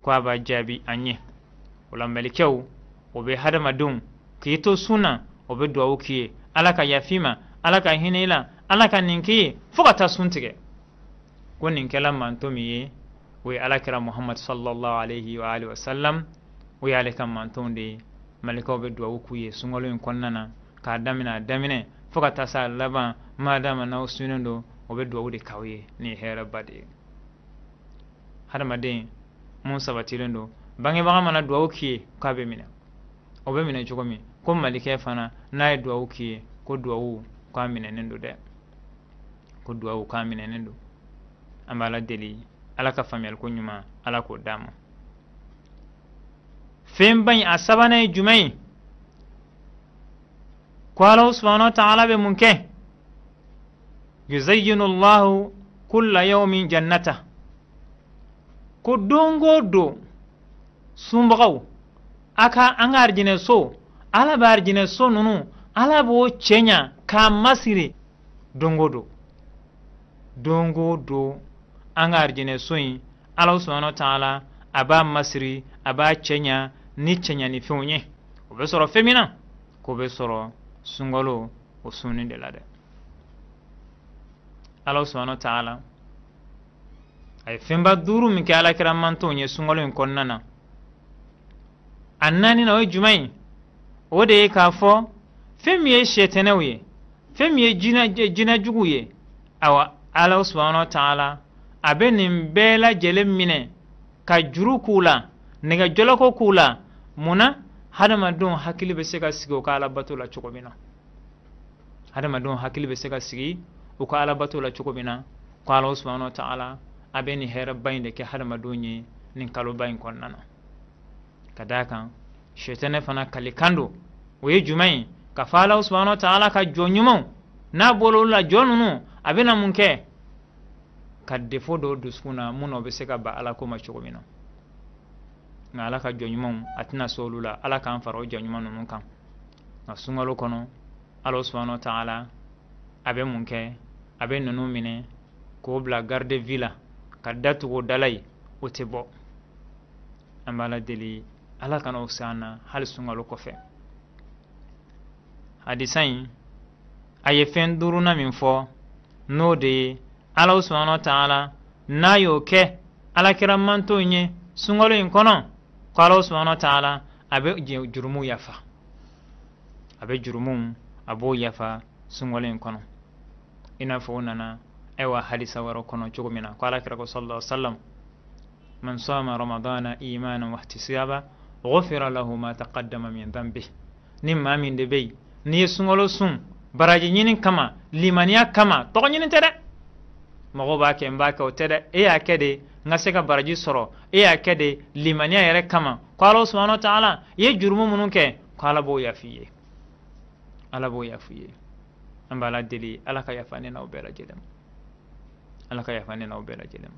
kwa ba jabi anye wala malikau obe hadamadun kito suna obe duwawu kiye alaka yafima alaka hinela alaka ninkiye fukata suntige ko ninkela mantomiye we alakira Muhammad sallallahu alaihi wa alihi wasallam we alaka mantonde malikau be duwawu kuye sungolo in konnana ka damine fukata sa laba madama na usunendo obe duwawu de kawiye ni hera bade hadamadin mun sabatirendo bange baga mana duwawu kiye ka be mina obe mina jogomi ko malike fana na duwawu kiye ko duwawu ka mina nendo de ko duwawu ka mina nendo ambala deli alaka famiyal ko nyuma alako damo femban asabana jumai ko Allah subhanahu wa ta'ala be munke yuzayyinu Allah kulla yawmin jannata ko dongo do sumbagaw aka angarjine so ala barjine so nunu ala bo chenya ka masiri dongo do angarjine so yin Allah subhanahu wa ta'ala aba masiri aba chenya ni fiunye ko be soro femina ko be soro sungolo o suni de lade Allah subhanahu wa ta'ala ay femba duru min ke ala kiram manto nye sungolo in konnana annani na jumai o de ka fo femiye shetenewe femiye jina juguye awa Allah subhanahu wa ta'ala abenin bela jelem mine ka juru kula nega joloko kula muna hadama don hakili be sega sigi o ka ala batola chokobina hadama don hakili be sega sigi o ka ala batola chokobina ko Allah subhanahu wa ta'ala abeni hera bayinde ke hadama donye nin kalo bayin konnana kadaka shetane fana kalikando we jumai ka fala subhanahu wa ta'ala ka jonyumo na bolola jonunu abena munke kadde fodo duskuna muno be sega ba ala ko ma chogomina na ala ka jonyumo atina solula ala kan faro jonyumo nun kan na sungalo kono Allah subhanahu wa ta'ala abe munke abe nunu mine ko bla garde villa kadatu go dalai otebo ambala deli ala kana osana hal sungalo kofe hadisain aye fen duruna min fo no de Allah subhanahu wa ta'ala na yoke ala kiramanto nye sungalo in kono ko Allah subhanahu wa ta'ala abe jurumu yafa abe jurumu abo yafa sungalo in kono ina fo nana ewa hadisa waro kono chugumina ko ala kirako sallallahu alaihi wasallam man sama ramadana imanan wa ihtisaba ghufira lahu ma taqaddama min dhanbi nimma min de bey ni sungolo sun baraji nyinin kama limaniya kama to nyinin tere mago ba ke mbaka o tere e akede ngaseka baraji soro e akede limaniya yere kama ko Allah subhanahu wa ta'ala ye jurmu mununke ko ala bo yafiye ambala deli ala ka yafane na obera jedam ala ka yafane na obera jedam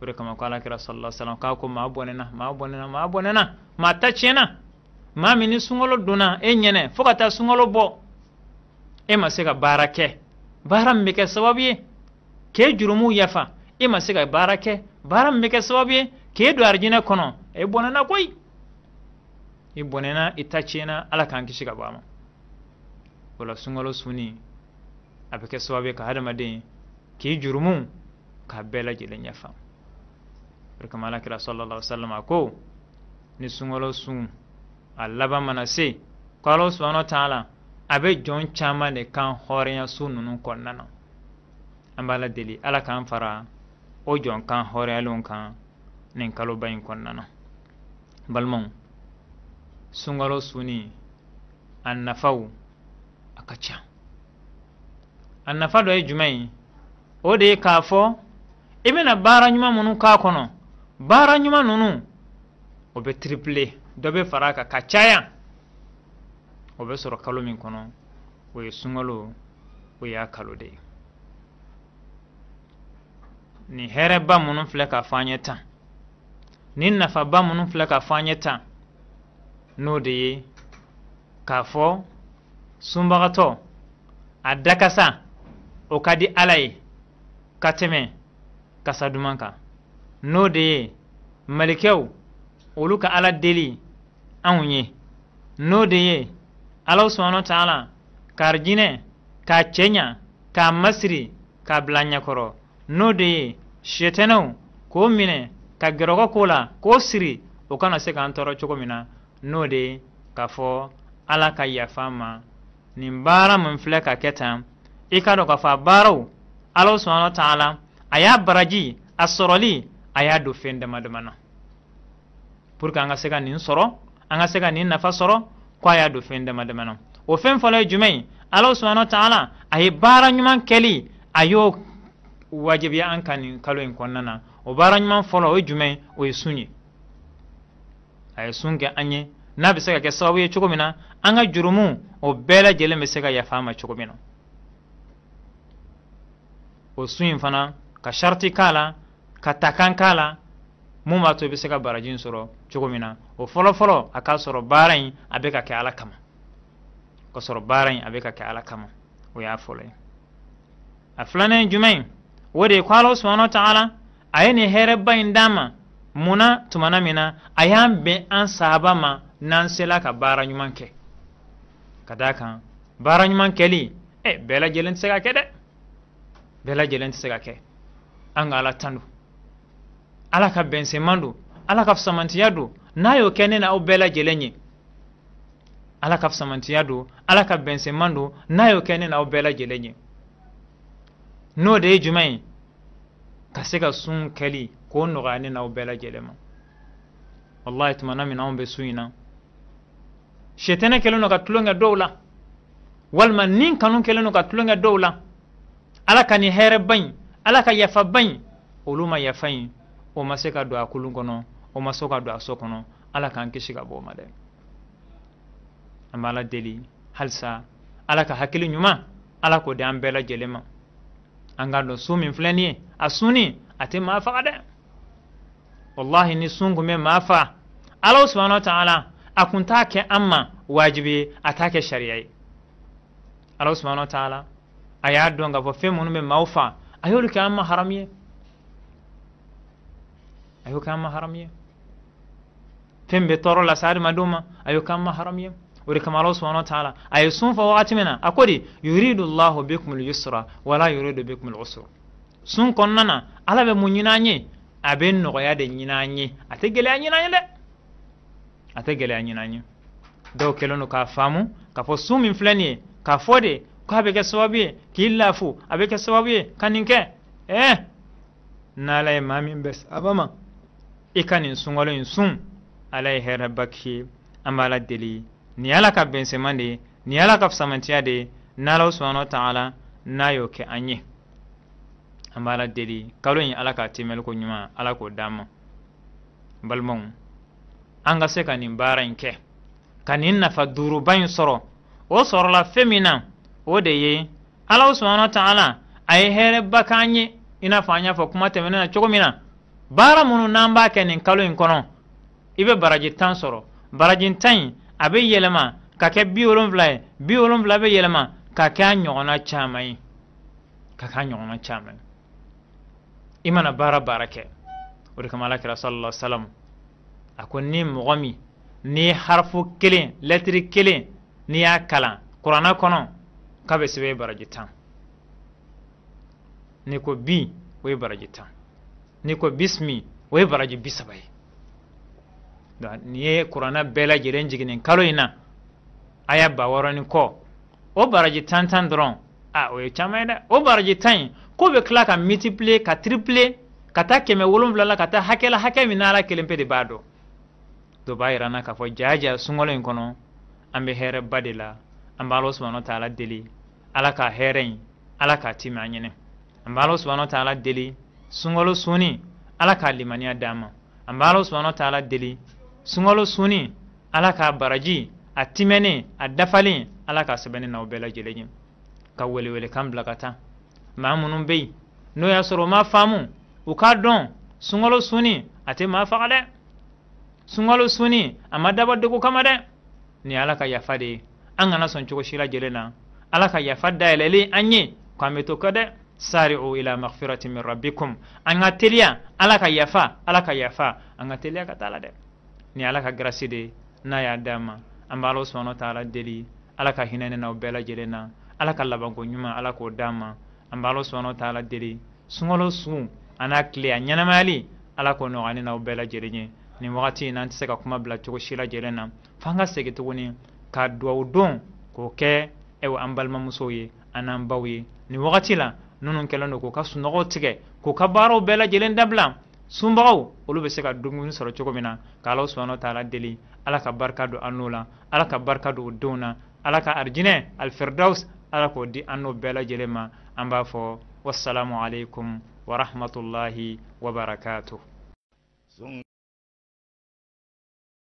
ore kama ko ala kira sallallahu alaihi wasallam ka ko ma bonena ma tachena ma mini sungolo duna e nyene fokata sungolo bo e masega barake baram meke sababi ke jurumu yafa e masega barake baram meke sababi ke do arjina kono e bonena koy e bonena itachena ala kan kishiga bama wala sungolo suni abeke sababi ka hada madin ke jurumu ka bela jelen yafa kama ala kira sallallahu alaihi wasallam ko ni sungolo sun allaba manase ko Allah subhanahu wa ta'ala abe jon chama ne kan horenya sununun konnana ambala deli ala kan fara o jon kan horelon kan nin kalo bayin konnana balmon sungolo suni annafau akacha annafa do e jumai o de ka fo ibena bara nyuma munu ka kono bara nyuma nunu obe triple dobe faraka kachaya obe soro kalo min kono we sungalo we ya kalo de ni hereba munu fleka fanyeta ni nafa ba munu fleka fanyeta no de kafo sumbagato adakasa okadi alai kateme kasadumanka no de malikew olu ka ala deli anw ye n'o de ye Ala subhanahu wa ta'ala karjine ka cenya ka masiri ka blanya koro n'o de ye shetanaw ko mine ka gerogo kola ko siri o kana se kan toro cogo mina n'o de ka fo ala ka yafama nin baara mun filɛ ka kɛ tan i ka dɔn ka fɔ a baaraw Ala subhanahu wa ta'ala a y'a baraji a sɔrɔli a y'a don fɛn dama dama na pour que an ka se ka nin sɔrɔ an ka se ka nin nafa sɔrɔ ko a y'a don fɛn dama dama na o fɛn fɔlɔ ye jumɛn ye Ala subhanahu wa ta'ala a ye baara ɲuman kɛli a y'o wajibiya an kan nin kalo in kɔnɔna na o baara ɲuman fɔlɔ o ye jumɛn ye o ye sun ye a ye sun kɛ an ye n'a bɛ se ka kɛ sababu ye cogo min na an ka jurumu o bɛɛ lajɛlen bɛ se ka yafa ma cogo min na o sun in fana ka sharti k'a la ka takan k'a la mun b'a to i bɛ se ka baraji sɔrɔ cogo min na o fɔlɔ-fɔlɔ a k'a sɔrɔ baara in a bɛ ka kɛ Ala kama ka sɔrɔ baara in a bɛ ka kɛ Ala kama o y'a fɔlɔ ye a filanan ye jumɛn o de ye ko Ala subhanahu wa ta'ala a ye nin hɛrɛba in d'an ma munna tumana min na a y'an bɛn an sahaba ma n'an sela ka baara ɲuman kɛ ka d'a kan baara ɲuman kɛli bɛɛ lajɛlen tɛ se ka kɛ dɛ bɛɛ lajɛlen tɛ se ka kɛ an ka Ala tanu Ala ka bɛnsenman don Ala ka fisamantiya don n'a y'o kɛ ne na aw bɛɛ lajɛlen ye Ala ka fisamantiya don Ala ka bɛnsenman don n'a y'o kɛ ne na aw bɛɛ lajɛlen ye n'o de ye jumɛn ye ka se ka sun kɛli k'o nɔgɔya ne na aw bɛɛ lajɛlen ma wallahi tumana min anw bɛ sun in na shetane kɛlen don ka tulonkɛ dɔw la walima nin kanu kɛlen don ka tulonkɛ dɔw la Ala ka nin hɛrɛba in Ala ka yafaba in olu ma yafa in o ma se ka don a kulun kɔnɔ o ma se ka don a so kɔnɔ Ala k'an kisi ka bɔ o ma dɛ an b'a Ala deli halisa Ala ka hakili ɲuman Ala k'o di an bɛɛ lajɛlen ma an k'a dɔn sun min filɛ nin ye a sunni a tɛ maa faga dɛ wallahi ni sun kun bɛ maa faga Ala subhanahu wa ta'ala a kun t'a kɛ an ma wajibi ye a t'a kɛ sariya ye Ala subhanahu wa ta'ala a y'a dɔn k'a fɔ fɛn minnu bɛ maaw faga a y'olu kɛ an ma haram ye a y'o kɛ an ma haram ye fɛn bɛ tɔɔrɔ lase adamadenw ma a y'o kɛ an ma haram ye o de kama Ala subhanahu wa ta'ala a ye sun fɔ wagati min na a ko de yuridu Allahu bikum al-yusra wala yuridu bikum al-usra sun kɔnɔna na Ala bɛ mun ɲini an ye a bɛ nɔgɔya de ɲini an ye a tɛ gɛlɛya ɲini an ye dɛ a tɛ gɛlɛya ɲini an ye dɔw kɛlen don k'a faamu k'a fɔ sun min filɛ nin ye k'a fɔ de k'a bɛ kɛ sababu ye k'i lafu a bɛ kɛ sababu ye ka nin kɛ n'Ala ye maa min bɛ saba ma i ka nin sunkalo in sun Ala ye hɛrɛba k'i ye an b'a Ala deli ni Ala ka bɛnsenman de ye ni Ala ka fisamantiya de ye n'Ala subhanahu wa ta'ala n'a y'o kɛ an ye an b'a Ala deli kalo in Ala k'a temɛli ko ɲuman Ala k'o d'an ma balimaw an ka se ka nin baara in kɛ ka nin nafa duuruba in sɔrɔ o sɔrɔla fɛn min na o de ye Ala subhanahu wa ta'ala a ye hɛrɛba k'an ye i n'a fɔ an y'a fɔ kuma tɛmɛnen na cogo min na baara minnu n'an b'a kɛ nin kalo in kɔnɔ i bɛ baraji 10 sɔrɔ baraji 10 in a bɛ yɛlɛma ka kɛ 70 ye 70 bɛ yɛlɛma ka kɛ a ɲɔgɔnna caman ye ka kɛ a ɲɔgɔnna caman ye i mana baara kɛ o de kama Alakira sallallahu alaihi wasallam a ko ni mɔgɔ min ni harfu kelen lɛtiri kelen n'i y'a kalan kuranɛ kɔnɔ k'a bɛ sɛbɛn baraji 10 ni ko bi o ye baraji 10 ni ko bismi o ye baraji 30 ye donc ni ye kuranɛ bɛɛ lajɛlen jigin nin kalo in na aya 60 ni kɔ o baraji 10 dɔrɔn o ye caman ye dɛ o baraji 10 in ko bɛ tila ka multiplier ka tripler ka taa 700 la ka taa hakɛ la hakɛ min Ala kelen pe de b'a dɔn dɔ b'a yira na k'a fɔ jaja sunkalo in kɔnɔ an bɛ hɛrɛba de la an bɛ Ala subhanahu wa ta'ala deli Ala ka hɛrɛ in Ala k'a timi an ɲɛnɛ an bɛ Ala subhanahu wa ta'ala deli sunkalo sunni Ala k'a limaniya d'an ma an bɛ Ala subhanahu wa ta'ala deli sunkalo sunni Ala k'a baraji a timɛnen a dafalen Ala k'a sɛbɛnni na o bɛɛ lajɛlen ye ka welewele kan bila ka taa maa minnu bɛ yen n'o y'a sɔrɔ u ma faamu u k'a dɔn sunkalo sunni a tɛ maa faga dɛ sunkalo sunni a ma dabɔ dogo kama dɛ ni Ala ka yafa de ye an kana sɔn cogo si lajɛlen na Ala ka yafa dayɛlɛlen an ye k'an bɛ to kɛ dɛ sari'u ila maghfirati min rabbikum an ka teliya Ala ka yafa an ka teliya ka taa la dɛ ni ala ka grâce de n'a y'a dama an b'a Ala subhanahu wa ta'ala deli ala ka hinɛ ne n'aw bɛɛ lajɛlen na ala ka labanko ɲuman ala k'o dama an b'a Ala subhanahu wa ta'ala deli sunkalo sun a n'a tile a ɲɛnamayali ala k'o nɔgɔya ne n'aw bɛɛ lajɛlen ye nin wagati in na an tɛ se ka kuma bila cogo si lajɛlen na f'an ka segin tuguni ka duwawu don k'o kɛ an balimamusow ye an n'an baw ye nin wagati la minnu kɛlen don k'u ka sunɔgɔw tigɛ k'u ka baaraw bɛɛ lajɛlen dabila sunbagaw olu bɛ se ka dumuni sɔrɔ cogo min na ka Ala subhanahu wa ta'ala deli ala ka barika don an n'o la ala ka barika don o denw na ala ka arijinɛ alfirdaus ala k'o di an n'o bɛɛ lajɛlen ma an b'a fɔ wassalamu alaikum wa rahmatullahi wa barakatuh